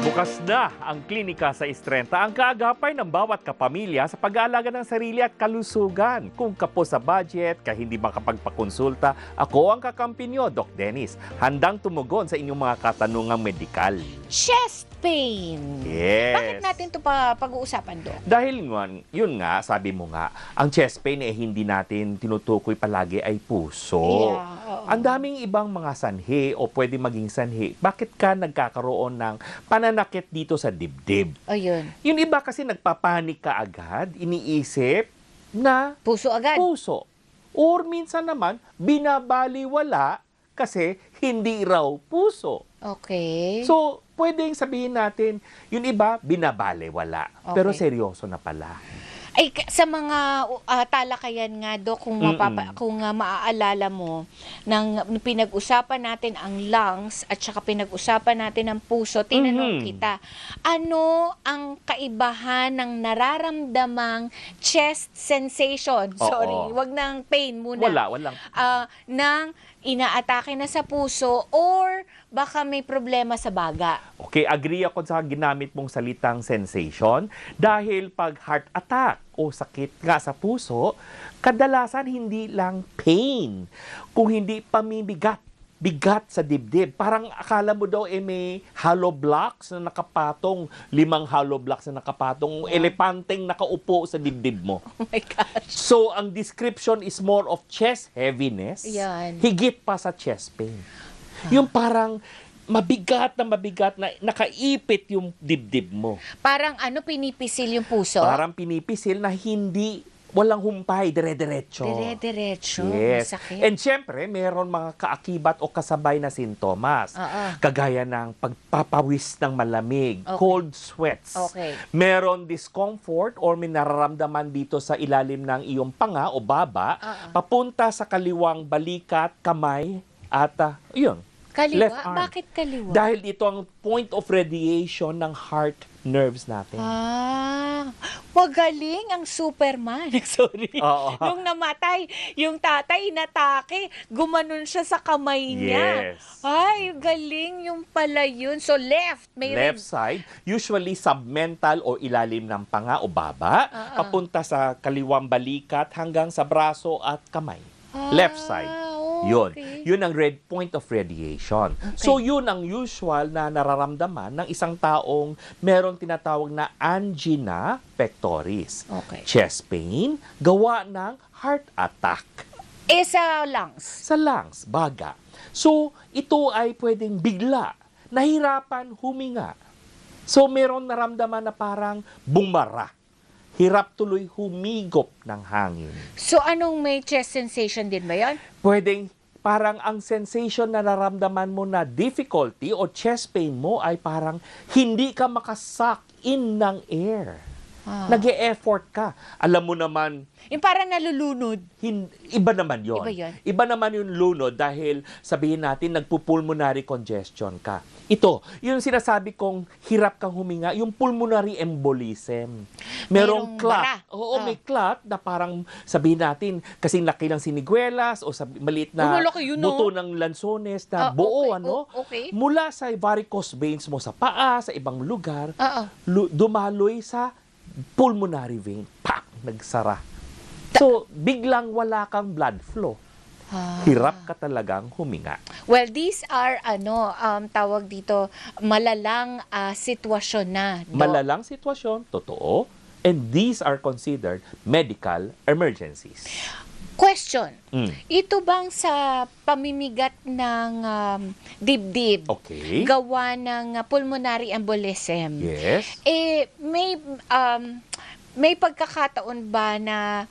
Bukas na ang klinika sa Istrenta, ang kaagapay ng bawat kapamilya sa pag-aalaga ng sarili at kalusugan. Kung kapos sa budget, hindi makapagpakonsulta, ako ang kakampi nyo, Doc Dennis. Handang tumugon sa inyong mga katanungang medikal. Chest pain. Yes. Bakit natin ito pag-uusapan, Doc? Dahil yun nga, sabi mo nga, ang chest pain hindi natin tinutukoy palagi ay puso. Yeah, oo. Ang daming ibang mga sanhi o pwede maging sanhi. Bakit ka nagkakaroon ng pananakit dito sa dibdib? O yun. Yung iba kasi nagpapanik ka agad, iniisip na Puso agad. puso. Or minsan naman, binabaliwala kasi hindi raw puso. Okay. So, pwedeng sabihin natin, yung iba, binabaliwala. Okay. Pero seryoso na pala. Ay, sa mga talakayan nga, Doc, kung, kung maaalala mo, nang pinag-usapan natin ang lungs at saka pinag-usapan natin ang puso, tinanong kita, ano ang kaibahan ng nararamdamang chest sensation? Oo. Sorry, wag ng pain muna. Walang. Nang inaatake na sa puso or baka may problema sa baga. Okay, agree ako sa ginamit mong salitang sensation dahil pag heart attack o sakit nga sa puso, kadalasan hindi lang pain, kung hindi pamibigat. Bigat sa dibdib. Parang akala mo daw may hollow blocks na nakapatong, 5 hollow blocks na nakapatong, elepanteng nakaupo sa dibdib mo. Oh my gosh. So, ang description is more of chest heaviness. Yan. Higit pa sa chest pain. Yung parang mabigat na nakaipit yung dibdib mo. Parang pinipisil yung puso? Parang pinipisil na walang humpay, dire-diretso. Dire-diretso. Yes. Masakit. And syempre, meron mga kaakibat o kasabay na sintomas. Kagaya ng pagpapawis ng malamig, Okay. cold sweats. Okay. Meron discomfort or may nararamdaman dito sa ilalim ng iyong panga o baba, papunta sa kaliwang balikat, kamay, at yun. Kaliwa? Left arm. Bakit kaliwa? Dahil ito ang point of radiation ng heart nerves natin. Magaling ang Superman. Sorry. Oo. Nung namatay, yung tatay inatake, gumanon siya sa kamay niya. Yes. Ay, galing yung pala yun. So, left. May Left side, usually submental o ilalim ng panga o baba, papunta sa kaliwang balikat hanggang sa braso at kamay. Left side. Yun. Okay. Yun ang red point of radiation. So, yun ang usual na nararamdaman ng isang taong merong tinatawag na angina pectoris. Okay. Chest pain, gawa ng heart attack. Sa lungs. Sa lungs, baga. So, ito ay pwedeng bigla, nahirapan huminga. So, meron naramdaman na parang bumara. Hirap tuloy humigop ng hangin. So, anong may chest sensation din ba yan? Pwedeng parang ang sensation na naramdaman mo na difficulty o chest pain mo ay parang hindi ka makasak in ng air. Nag-e-effort ka. Alam mo naman, Yung parang nalulunod. iba naman yon. Iba yun. Iba naman yung lunod dahil sabihin natin nagpupulmonary congestion ka. Ito, yung sinasabi kong hirap kang huminga, yung pulmonary embolism. Merong Merong clot. bara. Oo, may clot na parang sabihin natin kasing laki ng siniguelas o maliit na Malaki yun, no? buto ng lansones na buo, Okay. mula sa varicose veins mo sa paa, sa ibang lugar, Oo. dumaloy sa pulmonary vein. Pak! Nagsara. So, biglang wala kang blood flow. Hirap ka talagang huminga. Well, these are, tawag dito, malalang sitwasyon na. Doc. Malalang sitwasyon, totoo, and these are considered medical emergencies. Question. Ito bang sa pamimigat ng dibdib, Okay. gawa ng pulmonary embolism, Yes. may pagkakataon ba na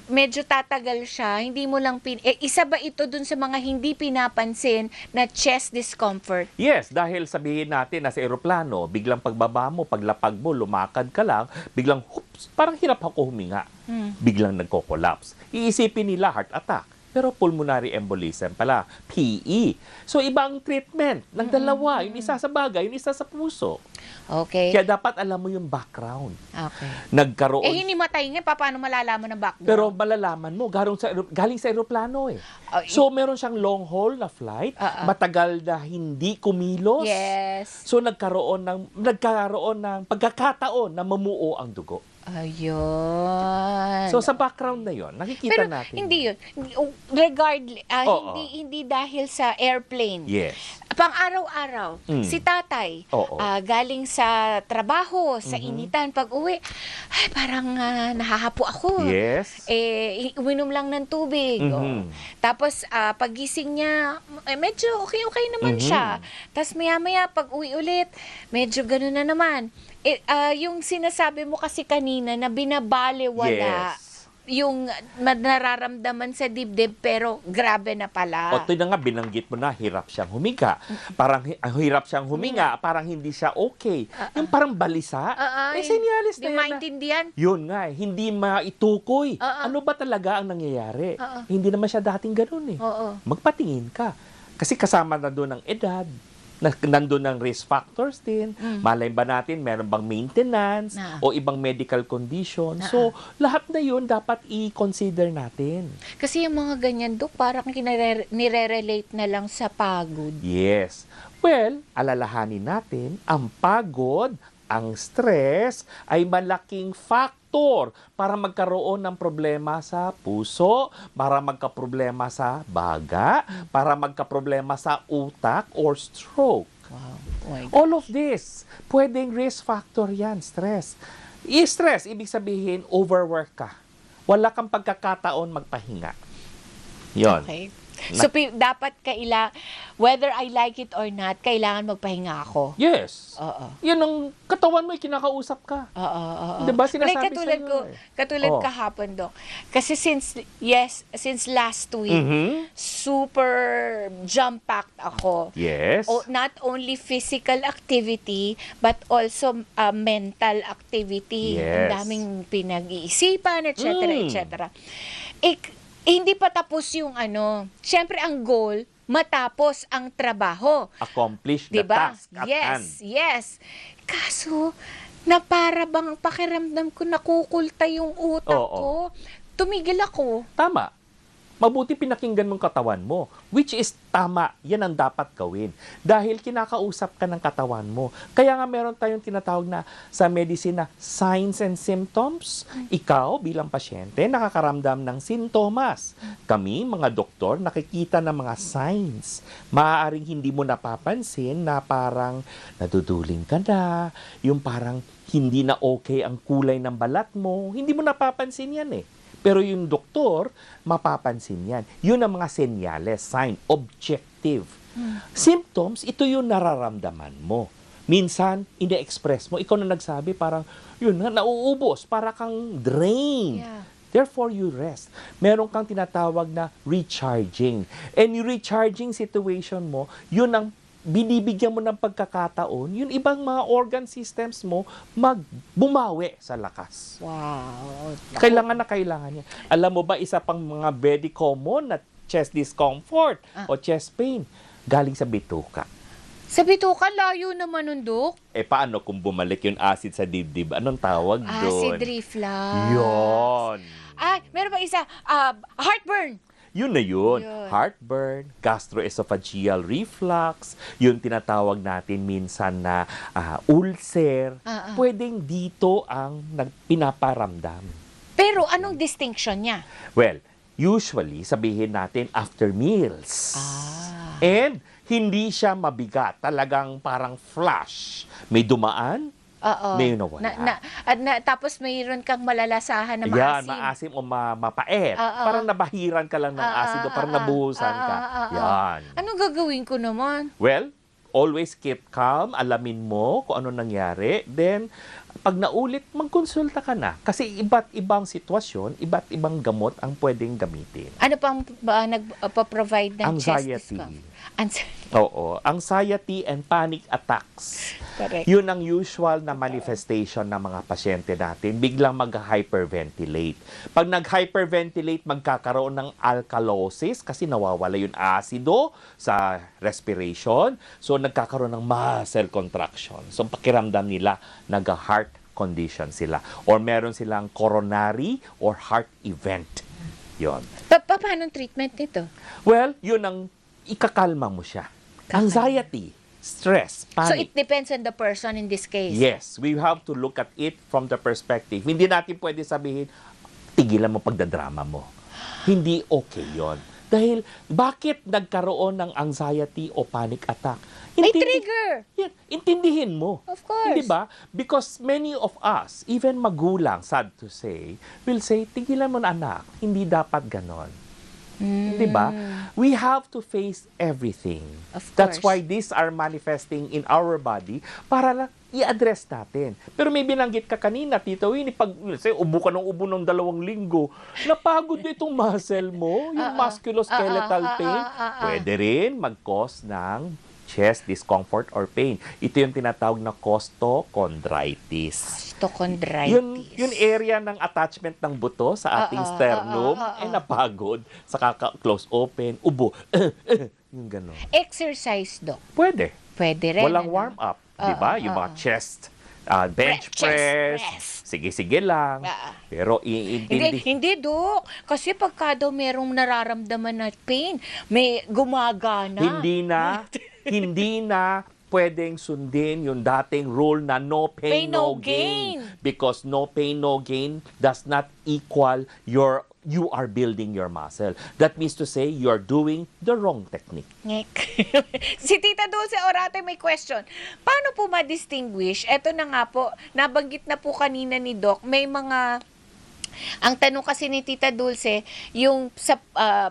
medyo tatagal siya, hindi mo lang isa ba ito dun sa mga hindi pinapansin na chest discomfort? Yes, dahil sabihin natin nasa eroplano, biglang pagbaba mo, paglapag mo, lumakad ka lang, biglang, parang hirap ako huminga. Biglang nagko-collapse. Iisipin nila heart attack. pero pulmonary embolism pala, PE. So, iba ang treatment ng dalawa. Yung isa sa baga, yung isa sa puso. Okay. Kaya dapat alam mo yung background. Okay. Nagkaroon. Hinimatay nga, paano malalaman ang background? Pero malalaman mo, galing sa aeroplano eh. So, meron siyang long haul na flight, matagal na hindi kumilos. Yes. So, nagkaroon ng pagkakataon na mamuo ang dugo. Ayun. So, sa background na yon, nakikita Pero natin. hindi yun. Regardless, Oo. hindi dahil sa airplane. Yes. Pang-araw-araw, si tatay, Oo. galing sa trabaho, sa initan, pag-uwi, ay, parang nahahapo ako. Yes. Uminom lang ng tubig. Mhm. Tapos, pagising niya, medyo okay naman siya. Tapos, maya-maya, pag-uwi ulit, medyo gano'n na naman. Yung sinasabi mo kasi kanina na binabaliwala Yes. yung nararamdaman sa dibdib pero grabe na pala. O, ito na nga, binanggit mo na, hirap siyang humiga. Parang hirap siyang huminga, parang hindi siya okay. Yung parang balisa, senyalis na Di yan na. maintindihan. Yun nga, hindi maitukoy. Oo. Ano ba talaga ang nangyayari? Oo. Hindi naman siya dating ganun eh. Oo. Magpatingin ka. Kasi kasama na doon ang edad, nandun ang risk factors din. Malay ba natin, meron bang maintenance o ibang medical condition? So, lahat na yun dapat i-consider natin. Kasi yung mga ganyan, Dok, parang nire-relate na lang sa pagod. Yes. Well, alalahanin natin, ang pagod, ang stress ay malaking factor para magkaroon ng problema sa puso, para magkaproblema sa baga, para magkaproblema sa utak or stroke. Wow. Oh my God. All of this, pwedeng risk factor yan, stress. I-stress, ibig sabihin, overwork ka. Wala kang pagkakataon magpahinga. Yon. Okay. So, dapat whether I like it or not, kailangan magpahinga ako. Yes. Oo. Yan ang katawan mo, kinakausap ka. Oo. Diba, sinasabi katulad sa'yo ko, eh. katulad Oo. kahapon, Dok. Kasi since last week, super jam-packed ako. Yes. Not only physical activity, but also mental activity. Yes. Ang daming pinag-iisipan, etc. etc. Hindi pa tapos yung syempre ang goal, matapos ang trabaho. Accomplish the Diba? task at hand. Yes. Kaso, na para bang pakiramdam ko nakukulta yung utak ko. Tumigil ako. Tama. Mabuti pinakinggan mong katawan mo, which is tama. Yan ang dapat gawin. Dahil kinakausap ka ng katawan mo. Kaya nga meron tayong tinatawag na sa medicine na signs and symptoms. Ikaw bilang pasyente, nakakaramdam ng sintomas. Kami, mga doktor, nakikita ng mga signs. Maaaring hindi mo napapansin na parang naduduling ka na, yung parang hindi na okay ang kulay ng balat mo. Hindi mo napapansin yan eh. Pero yung doktor, mapapansin yan. Yun ang mga senyales, sign, objective. Symptoms, ito yung nararamdaman mo. Minsan, ine-express mo. Ikaw na nagsabi, parang, yun, nauubos, para kang drained. Yeah. Therefore, you rest. Meron kang tinatawag na recharging. And yung recharging situation mo, yun ang binibigyan mo ng pagkakataon, yung ibang mga organ systems mo bumawi sa lakas. Wow. Kailangan na kailangan niya. Alam mo ba, isa pang mga very common na chest discomfort o chest pain, galing sa bituka. Sa bituka, layo naman nun, Dok. Paano kung bumalik yung acid sa dibdib? Anong tawag doon? Acid reflux. Yun. Meron pa isa, heartburn. Yun na yun. Yun. Heartburn, gastroesophageal reflux, yung tinatawag natin minsan na ulcer. Pwedeng dito ang pinaparamdam. Pero anong distinction niya? Well, usually, sabihin natin after meals. And hindi siya mabigat. Talagang parang flash. May dumaan, Oo. may nawala. Tapos mayroon kang malalasahan na Yan, maasim. maasim o mapait. Oo. Parang nabahiran ka lang ng acid o parang nabuhusan ka. Yan. Anong gagawin ko naman? Well, always keep calm, alamin mo kung ano nangyari. Then, pag naulit, magkonsulta ka na. Kasi iba't ibang sitwasyon, iba't ibang gamot ang pwedeng gamitin. Ano pang nagpa-provide ng chest Anxiety. Oo, anxiety and panic attacks. Correct. Yun ang usual na manifestation ng mga pasyente natin. Biglang mag-hyperventilate. Pag nag-hyperventilate, magkakaroon ng alkalosis kasi nawawala yung asido sa respiration. So, nagkakaroon ng muscle contraction. So, pakiramdam nila, nag-heart condition sila. Or meron silang coronary or heart event. Yon. Paano treatment nito? Well, yun ang ikakalma mo siya. Anxiety, stress, So panic. it depends on the person in this case. Yes, we have to look at it from the perspective. Hindi natin pwede sabihin, tigilan mo pagdadrama mo. Hindi okay yon. Dahil, bakit nagkaroon ng anxiety o panic attack? May trigger. Yan, intindihin mo. Of course. Hindi ba? Because many of us, even magulang, sad to say, will say, tigilan mo na anak, hindi dapat ganon. Di ba? We have to face everything. Of That's course. why these are manifesting in our body para lang i-address natin. Pero may binanggit ka kanina, Tita Winnie, pag say, ubo ka ng ubo ng 2 linggo, napagod na itong muscle mo, yung musculoskeletal pain, pwede rin mag-cause ng chest discomfort or pain. Ito yung tinatawag na costochondritis. Osteochondritis. Yung area ng attachment ng buto sa ating sternum ay napagod sa kaka-close open, ubo. Yung gano'n. Exercise, Doc. Pwede. Pwede rin. Walang warm up, 'di ba? Yung mga chest bench Chest press. press. Sige-sige lang. Pero iintindi. Hindi, Dok. Kasi pagka daw merong nararamdaman na pain, may gumagana. Hindi na pwedeng sundin yung dating rule na no pain, Pain, no no gain. gain. Because no pain, no gain does not equal you are building your muscle. That means to say, you're doing the wrong technique. Ngek. Si Tita Dulce Orate may question. Paano po ma-distinguish? Ito na nga po, nabanggit na po kanina ni Doc, may mga... Ang tanong kasi ni Tita Dulce, yung sa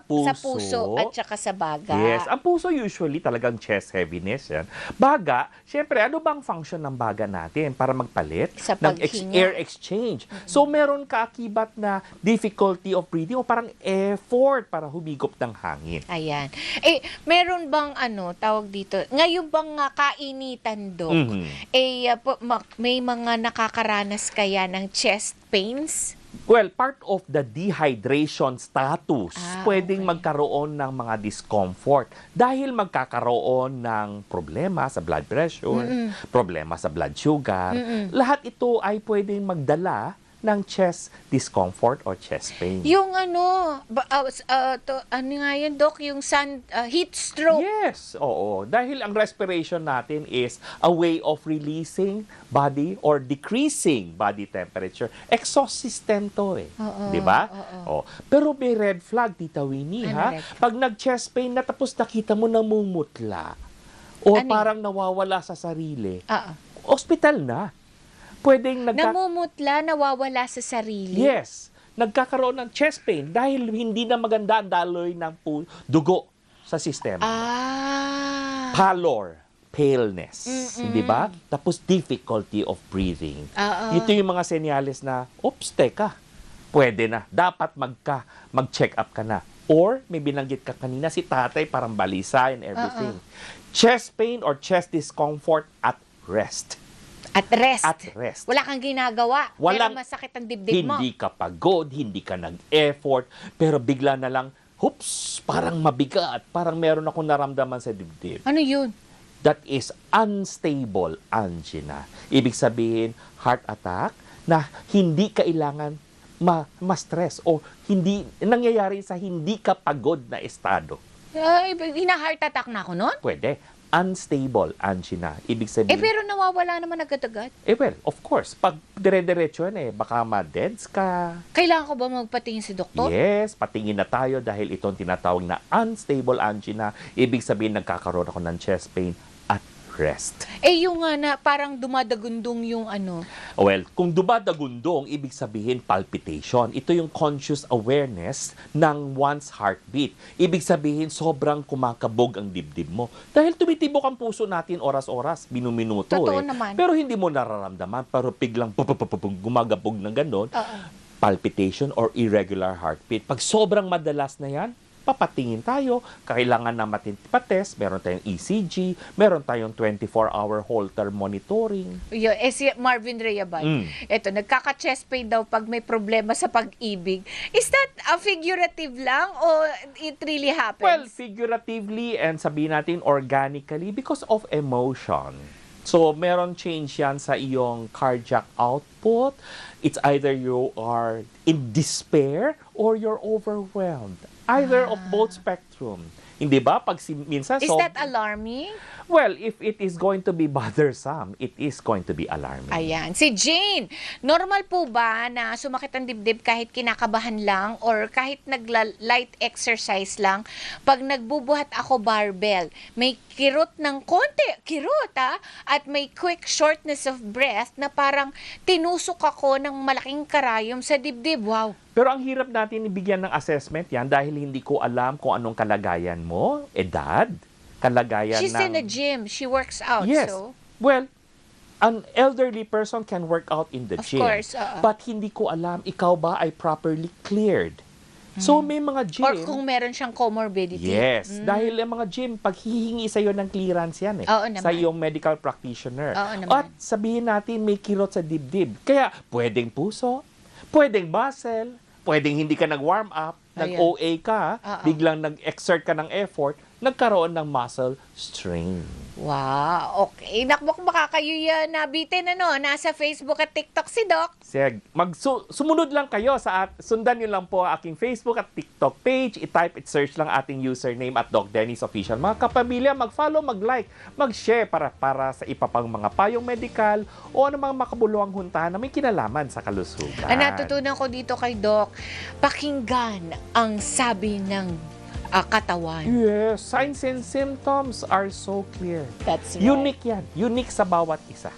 puso at saka sa baga. Yes, ang puso usually talagang chest heaviness yan. Baga, syempre, ano bang function ng baga natin para magpalit Sa ng paghinga. air exchange? So, meron kaakibat na difficulty of breathing o parang effort para humigop ng hangin. Ayan. Meron bang tawag dito, ngayon bang kainitan, Doc, Mhm. may mga nakakaranas kaya ng chest pains? Well, part of the dehydration status, pwedeng okay. magkaroon ng mga discomfort dahil magkakaroon ng problema sa blood pressure, problema sa blood sugar. Lahat ito ay pwedeng magdala ng chest discomfort or chest pain. Yung ano nga yun, Doc, yung heat stroke. Yes, oo. Dahil ang respiration natin is a way of releasing body or decreasing body temperature. Exhaust system to eh. Oo, Di ba? oo. Oh. Pero may red flag, Tita Winnie, Ano ha? red flag? Pag nag-chest pain na tapos nakita mo namumutla o Ano parang nawawala sa sarili, Oo. hospital na. Pwedeng Namumutla, nawawala sa sarili. Yes. Nagkakaroon ng chest pain dahil hindi na maganda ang daloy ng dugo sa sistema. Pallor, paleness, di ba? Tapos difficulty of breathing. Oo. Ito yung mga senyales na, oops, teka, pwede na. Dapat mag-check up ka na. Or, may binanggit ka kanina, si tatay parang balisa and everything. Chest pain or chest discomfort at rest. At rest. At rest. Wala kang ginagawa. Pero masakit ang dibdib mo. Hindi ka pagod, hindi ka nag-effort, pero bigla na lang, hoops, parang mabigat, parang meron akong naramdaman sa dibdib. Ano yun? That is unstable angina. Ibig sabihin, heart attack na hindi kailangan ma-stress o hindi nangyayari sa hindi ka pagod na estado. Hina-heart attack na ako nun? Pwede. Unstable angina. Ibig sabihin, Pero nawawala naman agad-agad. well, of course, pag dire-diretso yan baka ma-deads ka. Kailangan ko ba magpatingin si doktor? Yes, patingin na tayo dahil itong tinatawag na unstable angina. Ibig sabihin, nagkakaroon ako ng chest pain at rest. Yung na parang dumadagundong yung ano. Well, kung dumadagundong, ibig sabihin palpitation. Ito yung conscious awareness ng one's heartbeat. Ibig sabihin, sobrang kumakabog ang dibdib mo. Dahil tumitibok ang puso natin oras-oras, minuminuto. Totoo naman. Pero hindi mo nararamdaman, pero biglang gumagabog ng ganon. Oo. Palpitation or irregular heartbeat. Pag sobrang madalas na yan, papatingin tayo, kailangan na patest, meron tayong ECG, meron tayong 24-hour Holter monitoring. Si Marvin Reyabay. Mm. Ito, nagkaka-chest pain daw pag may problema sa pag-ibig. Is that a figurative lang o it really happens? Well, figuratively and sabihin natin organically because of emotion. So, meron change yan sa iyong cardiac output. It's either you are in despair or you're overwhelmed. Either of both spectrum. Hindi ba? Pag minsan... Is that alarming? Well, if it is going to be bothersome, it is going to be alarming. Ayan. Si Jane, normal po ba na sumakit ang dibdib kahit kinakabahan lang or kahit nag-light exercise lang? Pag nagbubuhat ako barbell, may kirot ng konti, at may quick shortness of breath na parang tinusok ako ng malaking karayom sa dibdib. Wow. Pero ang hirap natin ibigyan ng assessment yan dahil hindi ko alam kung anong kalagayan mo, edad, kalagayan She's ng... in a gym. She works out. Yes. So, Well, an elderly person can work out in the Of gym. course, oo. But hindi ko alam, ikaw ba ay properly cleared? So, may mga gym... or kung meron siyang comorbidity. Yes. Dahil ang mga gym, pag hihingi sa'yo ng clearance yan Oo naman. sa iyong medical practitioner. Oo naman. At sabihin natin, may kirot sa dibdib. Kaya, pwedeng puso, pwedeng muscle, pwedeng hindi ka nag-warm up, Ayan. nag-OA ka, Oo. biglang nag-exert ka ng effort, nagkaroon ng muscle strain. Wow, okay. Nakbok baka kayo yan nabitin, nasa Facebook at TikTok si Doc. Sige, sumunod lang kayo sundan nyo lang po ang aking Facebook at TikTok page. I-type, search lang ating username at Doc Dennis Official. Mga kapamilya, mag-follow, mag-like, mag-share para sa ipapang mga payong medical o anumang makabuluhang huntahan na may kinalaman sa kalusugan. Ang natutunan ko dito kay Doc, pakinggan ang sabi ng katawan. Yes, signs and symptoms are so clear. That's right. Unique yan. Unique sa bawat isa.